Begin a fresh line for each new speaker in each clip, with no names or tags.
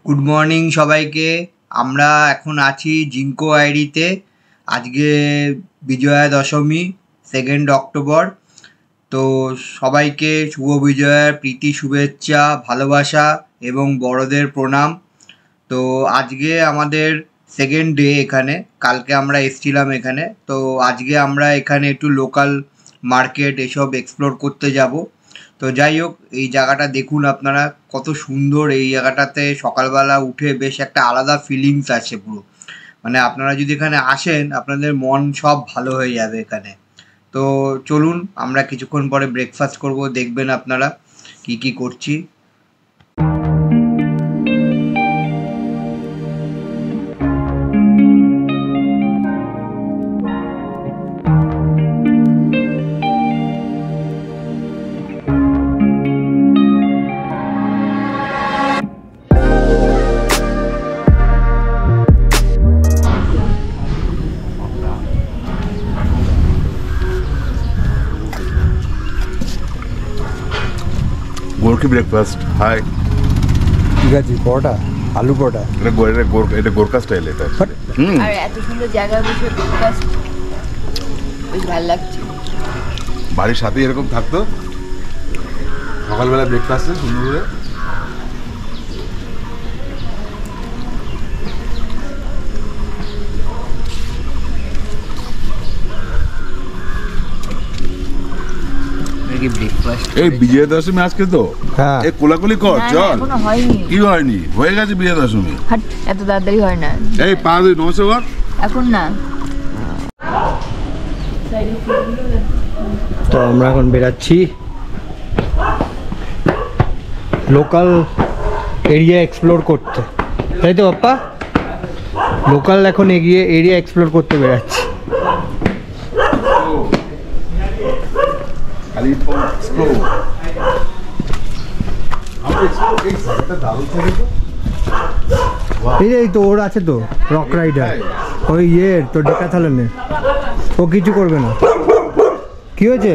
Good morning সবাইকে। আমরা এখন আছি জিঙ্কো আইডিতে। আজকে বিজয়া দশমী, 2 অক্টোবর। তো সবাইকে শুভ বিজয়ার প্রীতি, শুভেচ্ছা, ভালোবাসা এবং বড়দের প্রণাম। তো আজকে আমাদের সেকেন্ড ডে এখানে। কালকে আমরা এসছিলাম এখানে। তো আজকে আমরা এখানে একটু লোকাল মার্কেট এসব এক্সপ্লোর করতে যাব। তো যাই হোক, এই জায়গাটা দেখুন আপনারা, কত সুন্দর এই জায়গাটাতে। সকালবেলা উঠে বেশ একটা আলাদা ফিলিংস আছে পুরো। মানে আপনারা যদি এখানে আসেন, আপনাদের মন সব ভালো হয়ে যাবে এখানে। তো চলুন, আমরা কিছুক্ষণ পরে ব্রেকফাস্ট করব, দেখবেন আপনারা কি কি করছি।
Gorky breakfast. হাই,
ঠিক আছে। পরোটা, আলু পরোটা,
এটা গোর্খা স্টাইল। এটা
আর এত সুন্দর জায়গায় বসে ব্রেকফাস্ট বেশ ভালো লাগছে।
বাড়ির সাথে এরকম থাকতো, সকালবেলা ব্রেকফাস্টে সুন্দর করে। এই বিজয়া দশমী আজকে তো,
হ্যাঁ।
এই কোলাকুলি কর,
না,
চল।
এখনো হয়নি।
কি হয়নি? হয়ে গেছে বিজয়া দশমী।
হাট, এত তাড়াতাড়ি হয় না।
এই পা দুই নমস্কার।
এখন না।
তো আমরা এখন বেরাচ্ছি লোকাল এরিয়া এক্সপ্লোর করতে, তাই তো বাপ্পা? লোকাল এখন এগিয়ে এরিয়া এক্সপ্লোর করতে বেরাচ্ছি। এই তো ওর আছে তো রক রাইডার, ওই তো ডেকাথলনের। ও কিছু করবে না। কি হয়েছে?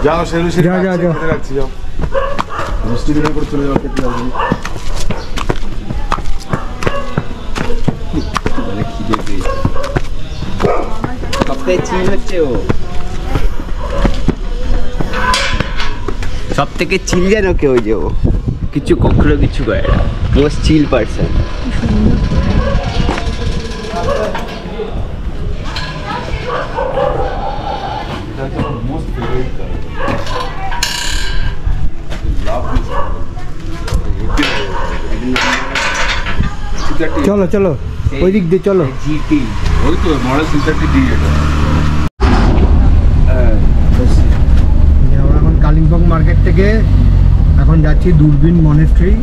যাও সেলু সে
যা, যা, যা।
রাখছি, যাও মিষ্টি দিনের করে চলে যাও, খেতে যাবো।
খিদে পেয়েছে, সবথেকে চিল হচ্ছে ও, সব থেকে চিল যেন কেউ, যে ও কিছু কখনো কিছু করে না, মোস্ট চিল পারসন।
চলো চলো ওই দিক দিয়ে চলো।
জিটি ওই তো মডেল 330D। এটা
আমরা এখন কালিম্পং মার্কেট থেকে এখন যাচ্ছি দূরবীন মনেস্ট্রি।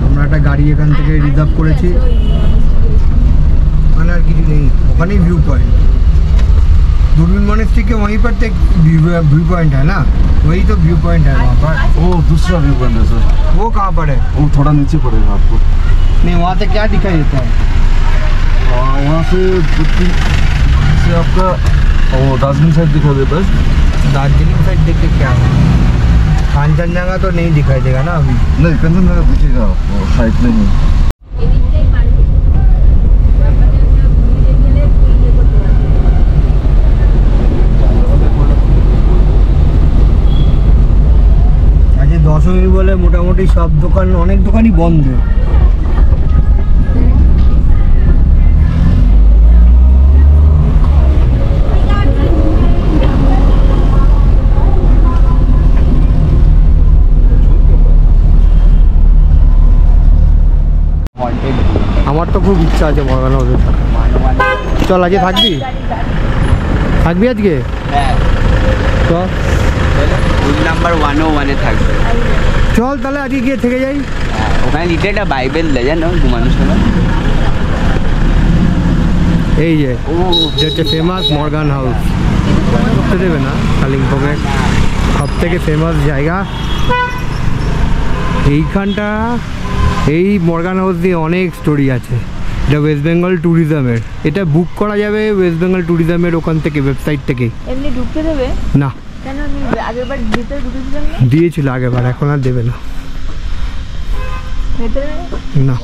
আমরা একটা গাড়ি এখান থেকে রিজার্ভ করেছি। ওখানে আর কিছু নেই, ওখানেই व्यू पॉइंट। दूरबीन मॉनेस्ट्री के वहीं पर एक व्यू पॉइंट है ना, वही तो व्यू पॉइंट है वहाँ पर।
वो दूसरा व्यू पॉइंट है सर।
वो कहाँ पर है?
वो थोड़ा नीचे पड़ेगा आपको।
नहीं, वहाँ से क्या दिखाई देता है?
वहाँ से आपका वो दार्जिलिंग साइड दिखा देता है।
दार्जिलिंग साइड देख के क्या है? कांचनजंगा तो नहीं दिखाई देगा ना अभी।
नहीं, कंचनजंगा दिखेगा आपको साइड में ही। আজ দশমী বলে মোটামুটি সব দোকান, অনেক দোকানই বন্ধ। আমার তো খুব ইচ্ছা আছে মরগান হাউসে থাকা। চল, আজকে থাকবি? থাকবি আজকে? চল,
রুম নাম্বার 101-এ থাকবে।
চল তাহলে আজকে গিয়ে থেকে যাই।
ওখানে লিটে একটা বাইবেল দেয়, জানো, ঘুমানোর সময়।
এই যে এটা হচ্ছে ফেমাস মরগান হাউস। করতে দেবে না, কালিম্পংয়ের সব থেকে ফেমাস জায়গা এইখানটা। এই মরগান হাউস দিয়ে অনেক স্টোরি আছে। এটা ওয়েস্ট বেঙ্গল ট্যুরিজমের। এটা বুক করা যাবে ওয়েস্ট বেঙ্গল ট্যুরিজমের ওখান থেকে, ওয়েবসাইট থেকে।
এমনি ঢুকতে দেবে
না,
কেন আমি আগেরবার ভিতরে ঢুকেছিলাম না?
দিয়েছিল আগেবার, এখন আর দেবে না।
ভেতরে
না,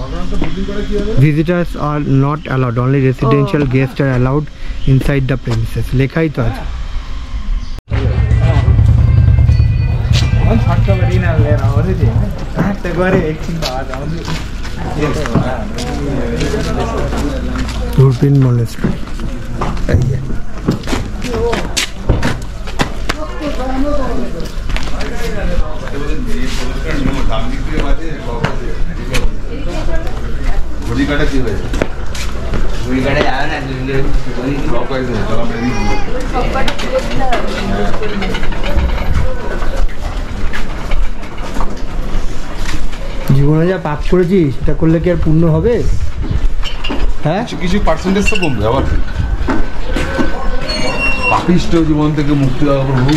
visitors are not allowed, only residential guests are allowed inside the premises, লেখাই তো আছে। European monastery,
ঘড়ি কাটা কি হয়েছে? ঘড়ি কাটা যাবে না, ব্লক হয়েছে।
জীবনে যা পাপ করেছিস সেটা করলে কি আর পূর্ণ হবে? হ্যাঁ,
কিছু কিছু পার্সেন্টেজ তো কমবে, আবার পাপিষ্ট জীবন থেকে মুক্তি দেওয়া প্রভু।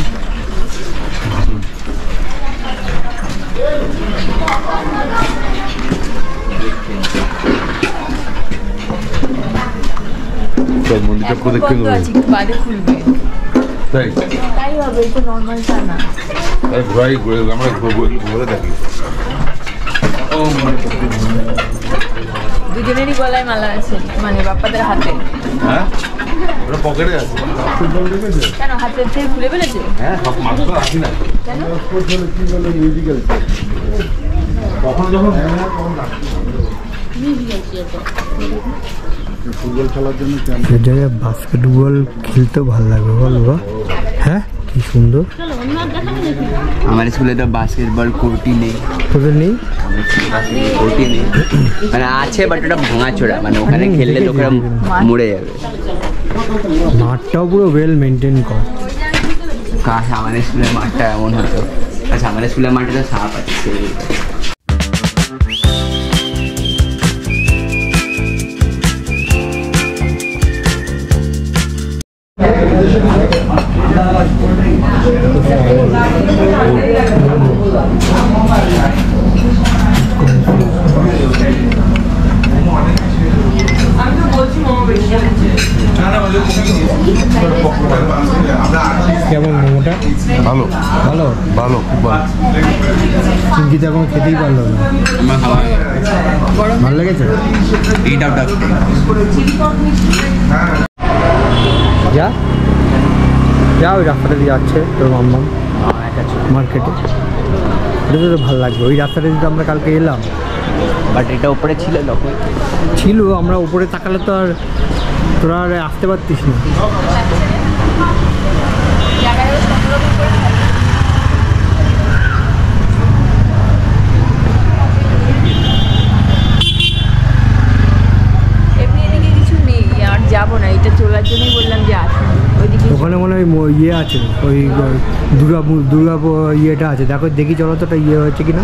মন্দিরটা প্রদক্ষিণ
বন্ধ আছে, একটু বাদে খুলবে।
তাই
তাই হবে, এটা নর্মাল চা না।
ঘোরাই আমরা ঘুরে থাকি।
দুজনেরই গলায় মালা আছে, মানে বাপ্পাদের হাতে।
হ্যাঁ, ওটা পকেটে আছে।
কেন হাতের থেকে খুলে ফেলেছে?
হ্যাঁ, সব মাত্র রাখি না।
কেন?
কখনো যখন
ফুটবল খেলার জন্য সে জায়গায় বাস্কেটবল খেলতেও ভালো লাগবে, বল বাবা। হ্যাঁ, কি সুন্দর।
আমার স্কুলে তো বাস্কেটবল কোর্টই নেই।
তোদের নেই?
কোর্টই নেই, মানে আছে বাট ওটা ভাঙাচোরা, মানে ওখানে খেললে লোকেরা মরে যাবে।
মাঠটাও পুরো ওয়েল মেনটেন কর।
কাশ আমাদের স্কুলের মাঠটা এমন হতো। আচ্ছা, আমাদের স্কুলের মাঠে তো সাপ আছে।
কেমন মোমোটা?
ভালো
ভালো
ভালো, খুব ভালো।
চিংকি তো এখন খেতেই পারলো না। ভালো লেগেছে? যা যা, ওই রাস্তাটা দিয়ে যাচ্ছে তোর মাম্মাম মার্কেটে। এটা তো ভালো লাগবে। ওই রাস্তাটা যদি আমরা কালকে এলাম,
বাট এটা উপরে ছিল, তখন
ছিল, আমরা উপরে তাকালে তো আর তোরা আর আসতে পারতিস না।
এমনি এদিকে কিছু নেই, আর যাবো না। এটা চলার জন্যই বললাম যে আসুন ওইদিকে।
ওখানে মনে হয় ইয়ে আছে, ওই দুর্গা ইয়েটা আছে। দেখো, দেখি চলো তো, ওটা ইয়ে হচ্ছে কিনা।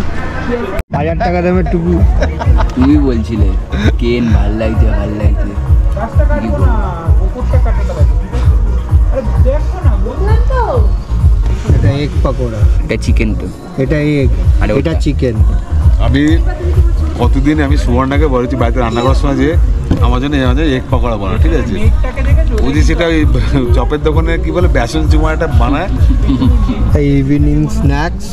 1000 টাকা দামের টুকু।
তুমি বলছিলে কেন ভাল লাগছে, ভাল লাগছে।
এটা এগ পকোড়া,
এটা চিকেন তো,
এটা এগ,
আর
এটা
ওটা?
চিকেন।
আমি কতদিন আমি সুবর্ণাকে বলেছি বাড়িতে রান্না করার সময় যে আমার জন্য এগ পকোড়া বানা, ঠিক আছে? বুঝি সেটা ওই চপের দোকানে কি বলে বেসন চুমা একটা বানায়।
Evening snacks.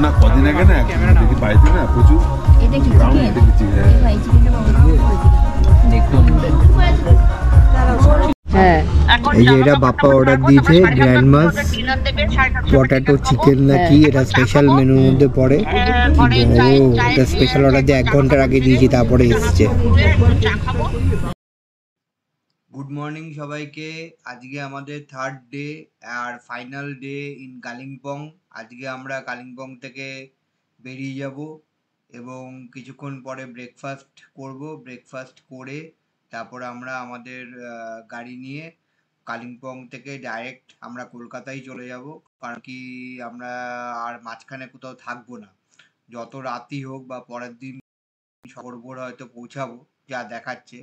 না কদিন আগে না দেখি বাড়িতে না প্রচুর
এটা কি
ব্রাউন
চিকেন?
দেখেছি। হ্যাঁ,
ভাই চিকেনটা হ্যাঁ,
এই যে এটা বাপ্পা অর্ডার দিয়েছে গ্র্যান্ডমাস পটাটো চিকেন নাকি, এটা স্পেশাল মেনুর মধ্যে পড়ে। এটা স্পেশাল অর্ডার দিয়ে 1 ঘন্টার আগে দিয়েছি, তারপরে এসছে।
গুড মর্নিং সবাইকে। আজকে আমাদের 3rd ডে আর ফাইনাল ডে ইন কালিম্পং। আজকে আমরা কালিম্পং থেকে বেরিয়ে যাব এবং কিছুক্ষণ পরে ব্রেকফাস্ট করব। ব্রেকফাস্ট করে তারপর আমরা আমাদের গাড়ি নিয়ে কালিম্পং থেকে ডাইরেক্ট আমরা কলকাতায় চলে যাব। কারণ কি আমরা আর মাঝখানে কোথাও থাকবো না। যত রাতই হোক বা পরের দিন সকালভোর হয়তো পৌঁছাবো, যা দেখাচ্ছে।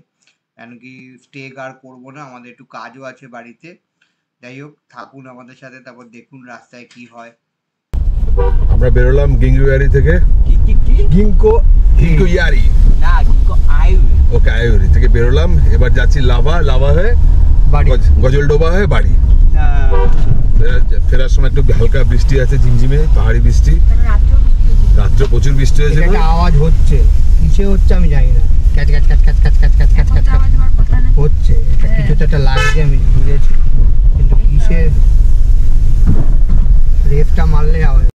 কেন কি স্টে আর করবো না, আমাদের একটু কাজও আছে বাড়িতে। যাই হোক, থাকুন আমাদের সাথে, তারপর দেখুন রাস্তায় কি হয়।
আমরা বেরোলাম গিঙ্গুয়ারি থেকে। গিঙ্গুয়ারি
না,
ওকে, আইউরি থেকে বেরোলাম। এবার যাচ্ছি লাভা হয়ে
বাড়ি।
গজলডোবা হয়ে বাড়ি। ফেরার সময় একটু হালকা বৃষ্টি আছে, ঝিমঝিমে পাহাড়ি বৃষ্টি, রাত্রে প্রচুর বৃষ্টি হয়েছে।
একটা আওয়াজ হচ্ছে, কিসে হচ্ছে আমি জানি না, catch catch catch catch catch catch catch catch catch হচ্ছে, এটা কিছু তো একটা লাগছে, আমি বুঝেছি, কিন্তু কিসে রেফটা মারলে আওয়াজ।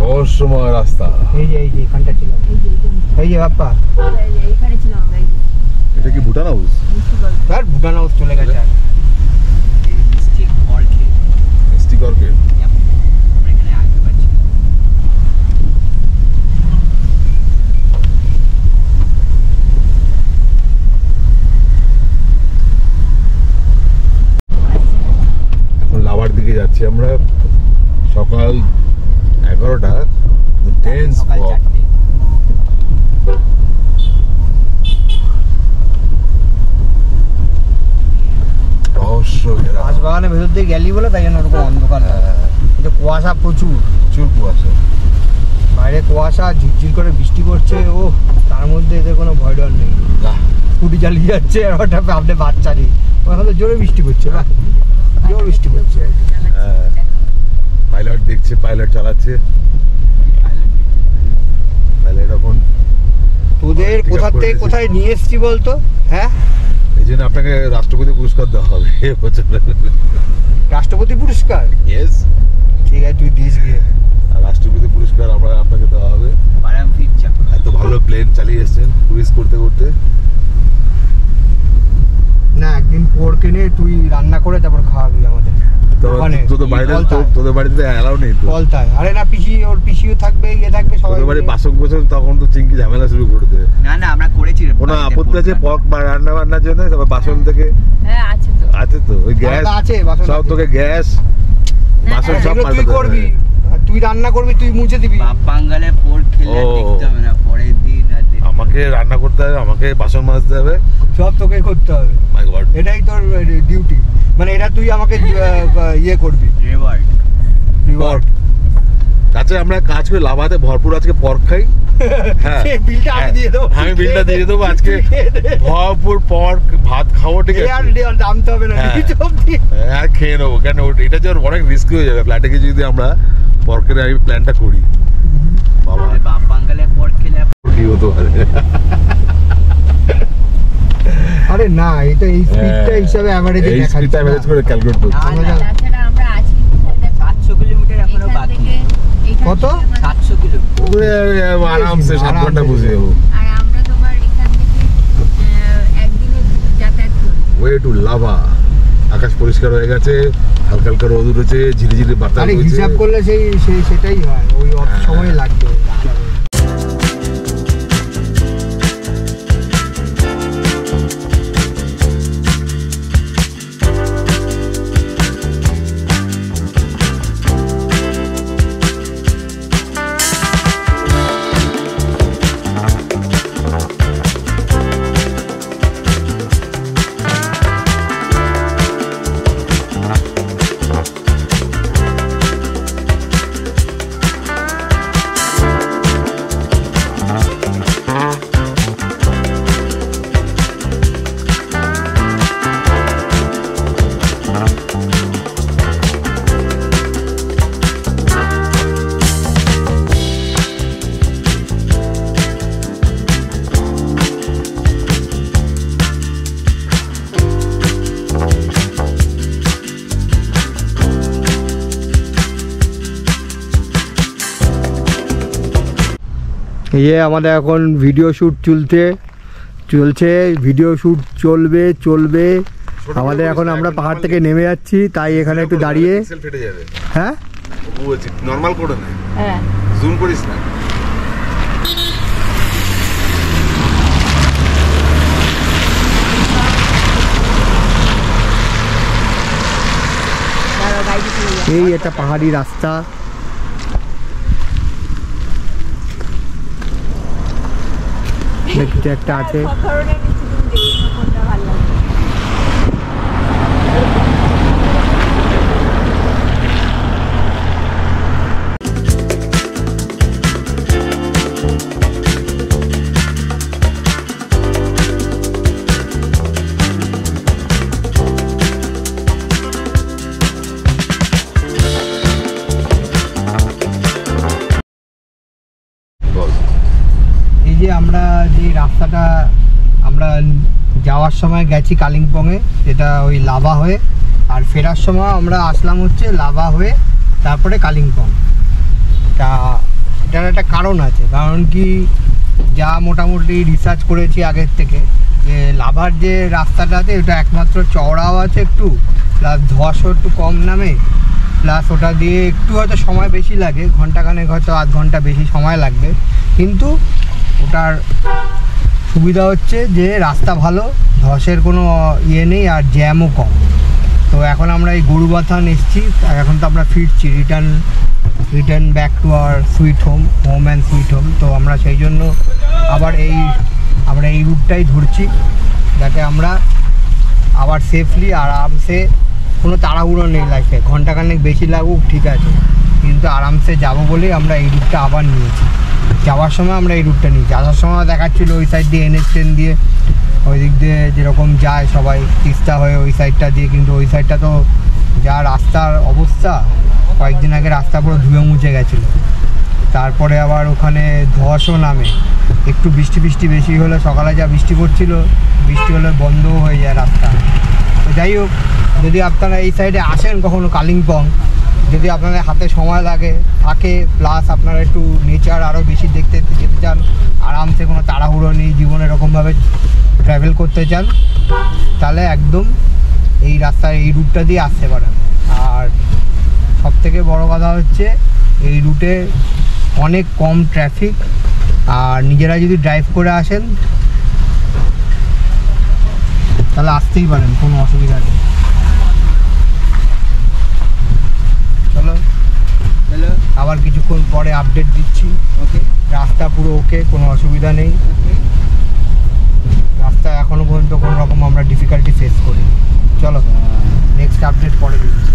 রহস্যময় রাস্তা।
এই যে এখানটা ছিল, এই যে বাপ্পা,
এইখানে ছিলাম আমরা।
এটা কি ভুটান হাউস?
আর ভুটান হাউস চলে গেছে। আর
মিষ্টি করকে এখন লাভার দিকে যাচ্ছি আমরা। সকাল 11টা, ডেন্স ফগ।
বাগানের ভেতর দিয়ে গেলি বলে তাই জন্য ওরকম অন্ধকার। কুয়াশা প্রচুর
কুয়াশা,
বাইরে কুয়াশা, ঝিরঝির করে বৃষ্টি পড়ছে। ও তার মধ্যে এদের কোনো ভয় ডর নেই, স্কুটি চালিয়ে যাচ্ছে। আর ওটা আপনার বাচ্চারই, ওখানে জোরে বৃষ্টি পড়ছে, বা জোরে বৃষ্টি পড়ছে।
পাইলট দেখছে, পাইলট চালাচ্ছে। পাইলট এখন
তোদের কোথা থেকে কোথায় নিয়ে এসছি বলতো? হ্যাঁ,
এই জন্য আপনাকে রাষ্ট্রপতি পুরস্কার দেওয়া হবে
রাষ্ট্রপতি পুরস্কার।
ইয়েস,
ঠিক আছে, তুই দিস গিয়ে।
রাষ্ট্রপতি পুরস্কার আপনাকে দেওয়া হবে। এত ভালো প্লেন চালিয়ে এসছেন ক্রুইজ করতে করতে।
না, একদিন পোর্ক এনে তুই রান্না করে তারপর খাওয়াবি আমাদের।
তোদের বাড়িতে অ্যালাউ নেই তো?
বলতাই, আরে না, ওর পিসিও থাকবে, ইয়ে থাকবে, সবাই
তোদের বাড়ি বাসন কোসন, তখন তো চিংকি ঝামেলা শুরু করে দেবে।
না আমরা করেছি।
কোনো আপত্তি আছে পক বা রান্না বান্নার জন্য? তারপর বাসন থেকে
হ্যাঁ আছে তো
ওই গ্যাস
আছে, বাসন
সব তোকে গ্যাস বাসন সব
তুই করবি, তুই রান্না করবি, তুই মুছে দিবি।
বাঙ্গালে পোর্ক খেলে দেখতে হবে না, পরের দিন
আমাকে রান্না করতে হবে, আমাকে বাসন মাজতে হবে,
সব তোকে করতে হবে।
মাই গড,
এটাই তোর ডিউটি, মানে এটা তুই আমাকে ইয়ে করবি, রিওয়ার্ড।
আচ্ছা আমরা কাজ করে লাভাতে ভরপুর আজকে পর্ক খাই। হ্যাঁ,
বিলটা আমি দিয়ে দেবো,
আমি বিলটা দিয়ে দেবো আজকে। ভরপুর পর্ক ভাত খাবো, ঠিক আছে?
আর দামতে হবে না,
হ্যাঁ খেয়ে নেবো। কেন এটা যে অনেক রিস্কি হয়ে যাবে ফ্ল্যাটে গিয়ে যদি আমরা পর্কের আমি প্ল্যানটা করি। বাবা
বাঙ্গালে পোর্ক খেলে
কি হতো?
আরে না, এটা এই স্পিডটা হিসাবে এভারেজে
এই স্পিডটা এভারেজ করে ক্যালকুলেট করতে।
তাছাড়া আমরা আছি
700 কিলোমিটার এখনো বাকি।
কত?
700 কিলোমিটার
আরামসে 7 ঘন্টা বসে যাবো।
আর আমরা তোমার এখান থেকে একদিনে যাতায়াত করি।
Way to lava. আকাশ পরিষ্কার হয়ে গেছে, হালকা হালকা রোদ উঠেছে, ঝিরিঝিরি বাতাস
আরে
বইছে।
হিসাব করলে সেটাই হয়, ওই অত সময় লাগবে। আমাদের এখন ভিডিও শ্যুট চলছে, ভিডিও শ্যুট চলবে। আমাদের এখন আমরা পাহাড় থেকে নেমে যাচ্ছি, তাই এখানে একটু দাঁড়িয়ে। হ্যাঁ,
নরমাল করে না,
হ্যাঁ
জুম করিস না।
এই একটা পাহাড়ি রাস্তা। কিছু একটা আছে।
আমরা যে রাস্তাটা আমরা যাওয়ার সময় গেছি কালিম্পংয়ে, যেটা ওই লাভা হয়ে, আর ফেরার সময় আমরা আসলাম হচ্ছে লাভা হয়ে তারপরে কালিম্পং। তা এটার একটা কারণ আছে, কারণ কি যা মোটামুটি রিসার্চ করেছি আগের থেকে, যে লাভার যে রাস্তাটা আছে ওটা একমাত্র চওড়াও আছে একটু, প্লাস ধসও একটু কম নামে, প্লাস ওটা দিয়ে একটু হয়তো সময় বেশি লাগে, ঘন্টাখানেক হয়তো আধ ঘন্টা বেশি সময় লাগবে, কিন্তু ওটার সুবিধা হচ্ছে যে রাস্তা ভালো, ধসের কোনো ইয়ে নেই, আর জ্যামও কম। তো এখন আমরা এই গরুবাথান এসেছি, এখন তো আমরা ফিরছি return back to our sweet home and sweet home. তো আমরা সেই জন্য আবার আমরা এই রুটটাই ধরছি, যাতে আমরা আবার সেফলি আরামসে, কোনো তাড়াহুড়ো নেই লাইফে, ঘন্টাখানেক বেশি লাগুক ঠিক আছে, কিন্তু আরামসে যাব বলেই আমরা এই রুটটা আবার নিয়েছি। যাওয়ার সময় আমরা এই রুটটা নিয়েছি, আসার সময় দেখাচ্ছিল ওই সাইড দিয়ে NH 10 দিয়ে, ওই দিক দিয়ে যেরকম যায় সবাই তিস্তা হয়ে ওই সাইডটা দিয়ে, কিন্তু ওই সাইডটা তো যা রাস্তার অবস্থা, কয়েকদিন আগে রাস্তা পুরো ধুয়ে মুছে গেছিলো, তারপরে আবার ওখানে ধসও নামে, একটু বৃষ্টি বেশি হলে, সকালে যা বৃষ্টি পড়ছিল, বৃষ্টি হলে বন্ধও হয়ে যায় রাস্তা। তো যাই হোক, যদি আপনারা এই সাইডে আসেন কখনো কালিম্পং, যদি আপনাদের হাতে সময় থাকে, প্লাস আপনারা একটু নেচার আরও বেশি দেখতে যেতে চান, আরামসে কোনো তাড়াহুড়ো নেই, জীবনে এরকমভাবে ট্রাভেল করতে চান, তাহলে একদম এই রাস্তায় এই রুটটা দিয়ে আসতে পারেন। আর সবথেকে বড় কথা হচ্ছে এই রুটে অনেক কম ট্রাফিক, আর নিজেরা যদি ড্রাইভ করে আসেন তাহলে আসতেই পারেন, কোনো অসুবিধা নেই। চলো আবার কিছুক্ষণ পরে আপডেট দিচ্ছি। ওকে, রাস্তা পুরো ওকে, কোনো অসুবিধা নেই, রাস্তা এখনো পর্যন্ত কোনো রকম আমরা ডিফিকাল্টি ফেস করি। চলো নেক্সট আপডেট পরে দিচ্ছি।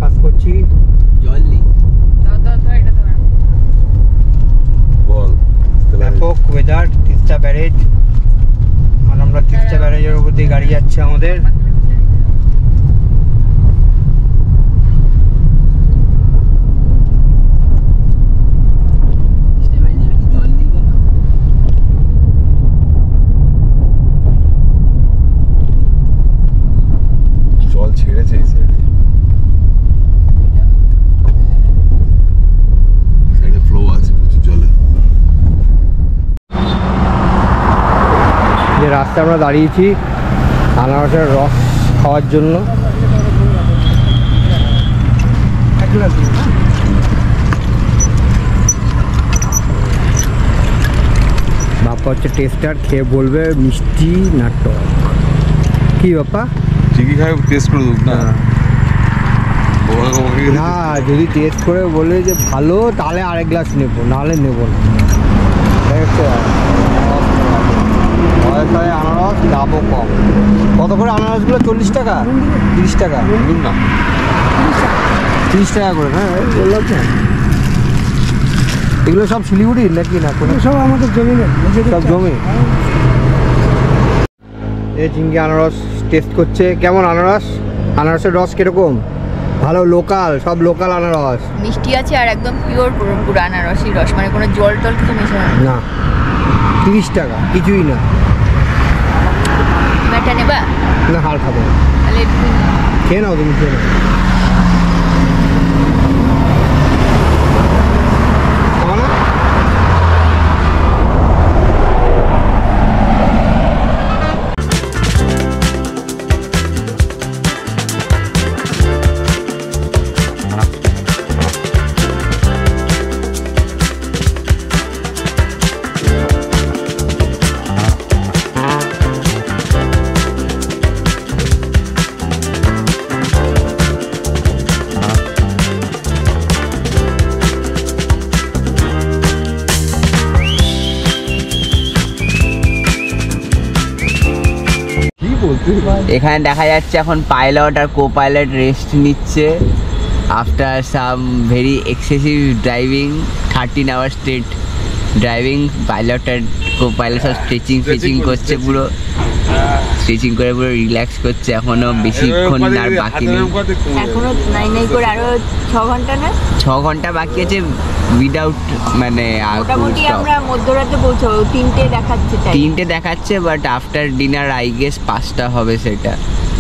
পাস করছি,
জল নেই,
ব্যাপক ওয়েদার, তিস্তা ব্যারেজ, আর আমরা তিস্তা ব্যারেজের উপর দিয়ে গাড়ি যাচ্ছে আমাদের।
জল ছেড়েছে এই সাইডে, ফ্লো আছে জলে।
যে রাস্তায় আমরা দাঁড়িয়েছি আনারসের রস খাওয়ার জন্য, বাপ্পা হচ্ছে টেস্টার, খেয়ে বলবে মিষ্টি না টক। কি বাপ্পা
ঠিকই খাই, টেস্ট করে দেব না?
না, যদি টেস্ট করে বলে যে ভালো তাহলে আরেক গ্লাস নেবো, নাহলে নেবো না। আনারস দামও কম। কত করে আনারসগুলো? 40 টাকা, 30 টাকা,
না
30 টাকা করে। হ্যাঁ বললাম না, এগুলো সব শিলিগুড়ির নাকি? না, কোনো সব আমাদের জমি, সব জমি। এই চিংড়ি আনারস টেস্ট করছে। কেমন আনারস? আনারসের রস কিরকম? ভালো, লোকাল, সব লোকাল আনারস,
মিষ্টি আছে আর একদম পিওর পুরো আনারসি রস, মানে কোনো জল টল কিছু মেশানো
না। 30 টাকা, কিছুই না।
এটা নেবা
না, হাল খাবো,
তাহলে
খেয়ে নাও, তুমি খেয়ে নাও।
এখানে দেখা যাচ্ছে এখন পাইলট আর কো পাইলট রেস্ট নিচ্ছে after some very excessive driving 13 hour straight driving. Pilot আর কো পাইলট সব স্ট্রেচিং করছে, পুরো স্ট্রেচিং করে পুরো রিল্যাক্স করছে। এখনো বেশিক্ষণ আর বাকি নেই,
এখনো নাই করে আরো 6 ঘন্টা না
6 ঘন্টা বাকি আছে উইদাউট মানে
মোটামুটি আমরা মধ্যরাতে পৌঁছাবো। 3টে দেখাচ্ছে টাইম,
3টে দেখাচ্ছে, but after dinner I guess 5টা হবে সেটা।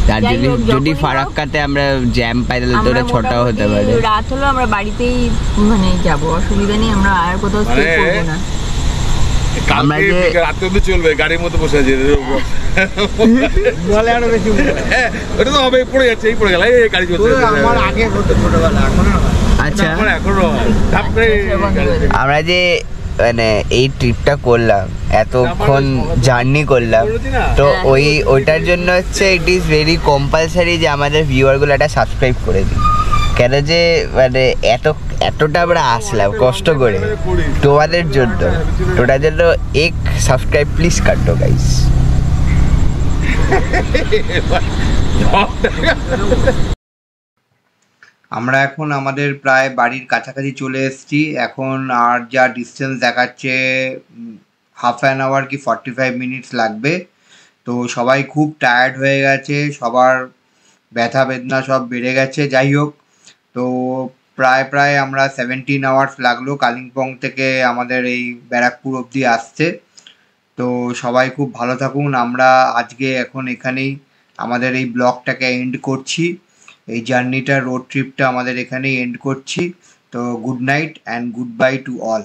তার
যাই
যদি
হোক,
যদি
যখনই
ফারাক্কাতে আমরা জ্যাম পাই তাহলে তো ওটা 6টাও হতে পারে।
রাত হলো আমরা বাড়িতেই মানে যাব, অসুবিধা নেই, আমরা আর কোথাও স্টে করবো না।
আমরা যে
রাতে অব্দি চলবে, গাড়ির মধ্যে বসে আছি।
বলে আরো বেশি
ওটা তো হবে, পড়ে যাচ্ছে, এই পড়ে গেল, এই গাড়ি চলছে।
আমার আগে হতো ছোটবেলা, এখন
আচ্ছা
এখনো
আমরা যে মানে এই ট্রিপটা করলাম, এতক্ষণ জার্নি করলাম, তো ওইটার জন্য হচ্ছে ইট ইজ ভেরি কম্পালসারি যে আমাদের ভিউয়ারগুলো একটা সাবস্ক্রাইব করে দিই। কেন যে মানে এতটা আমরা আসলাম কষ্ট করে তোমাদের জন্য, ওটার জন্য এক সাবস্ক্রাইব প্লিজ কাটো গাইস।
আমরা এখন আমাদের প্রায় বাড়ির কাছাকাছি চলে এসেছি। এখন আর যা ডিস্টেন্স দেখাচ্ছে হাফ অ্যান আওয়ার কি 45 মিনিটস লাগবে। তো সবাই খুব টায়ার্ড হয়ে গেছে, সবার ব্যথা বেদনা সব বেড়ে গেছে। যাই হোক, তো প্রায় আমরা 17 আওয়ার্স লাগলো কালিম্পং থেকে আমাদের এই ব্যারাকপুর অবধি আসতে। তো সবাই খুব ভালো থাকুন। আমরা আজকে এখন এখানেই আমাদের এই ব্লগটাকে এন্ড করছি, এই জার্নিটা রোড ট্রিপটা আমাদের এখানেই এন্ড করছি। তো good night and good bye to all.